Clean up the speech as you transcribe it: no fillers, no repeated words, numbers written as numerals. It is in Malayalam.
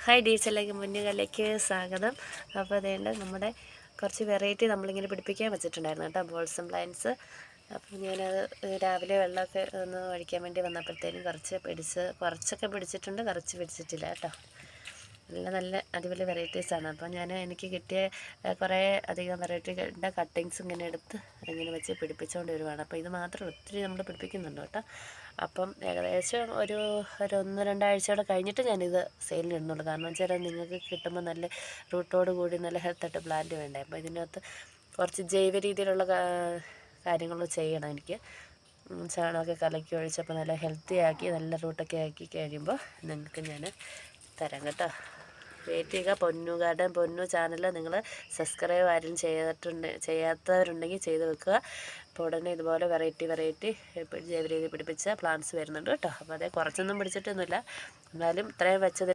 ഹായ് ഡീച്ചലേക്ക് മുന്നുകളിലേക്ക് സ്വാഗതം. അപ്പോൾ അതേണ്ട നമ്മുടെ കുറച്ച് വെറൈറ്റി നമ്മളിങ്ങനെ പിടിപ്പിക്കാൻ വെച്ചിട്ടുണ്ടായിരുന്നു കേട്ടോ, ബോൾസം പ്ലാന്റ്സ്. അപ്പം ഞാനത് രാവിലെ വെള്ളമൊക്കെ ഒന്ന് ഒഴിക്കാൻ വേണ്ടി വന്നപ്പോഴത്തേനും കുറച്ചൊക്കെ പിടിച്ചിട്ടുണ്ട്, കുറച്ച് പിടിച്ചിട്ടില്ല കേട്ടോ. നല്ല അടിപൊളി വെറൈറ്റീസാണ്. അപ്പോൾ എനിക്ക് കിട്ടിയ കുറേ അധികം വെറൈറ്റികളുടെ കട്ടിങ്സ് ഇങ്ങനെ എടുത്ത് ഇങ്ങനെ വെച്ച് പിടിപ്പിച്ചുകൊണ്ട് വരുവാണ്. അപ്പോൾ ഇത് മാത്രം ഒത്തിരി നമ്മൾ പിടിപ്പിക്കുന്നുണ്ട് കേട്ടോ. അപ്പം ഏകദേശം ഒരു 1-2 ആഴ്ചയോടെ കഴിഞ്ഞിട്ട് ഞാനിത് സെയിലിനിടുന്നുള്ളൂ. കാരണം വെച്ചാൽ നിങ്ങൾക്ക് കിട്ടുമ്പോൾ നല്ല റൂട്ടോട് കൂടി നല്ല ഹെൽത്തായിട്ട് പ്ലാന്റ് വേണ്ടേ. അപ്പോൾ ഇതിനകത്ത് കുറച്ച് ജൈവ രീതിയിലുള്ള കാര്യങ്ങൾ ചെയ്യണം എനിക്ക്. ചാണകമൊക്കെ കലക്കി ഒഴിച്ചപ്പോൾ നല്ല ഹെൽത്തി ആക്കി നല്ല റൂട്ടൊക്കെ ആക്കി കഴിയുമ്പോൾ നിങ്ങൾക്ക് ഞാൻ തരാം കേട്ടോ. വെയിറ്റ് ചെയ്യുക. പൊന്നു ചാനൽ നിങ്ങൾ സബ്സ്ക്രൈബ് ആരും ചെയ്യാത്തവരുണ്ടെങ്കിൽ ചെയ്ത് വെക്കുക. അപ്പോൾ ഉടനെ ഇതുപോലെ വെറൈറ്റി ജൈവ രീതി പിടിപ്പിച്ച പ്ലാന്റ്സ് വരുന്നുണ്ട് കേട്ടോ. അപ്പോൾ കുറച്ചൊന്നും പിടിച്ചിട്ടൊന്നുമില്ല, എന്നാലും ഇത്രയും വെച്ചത്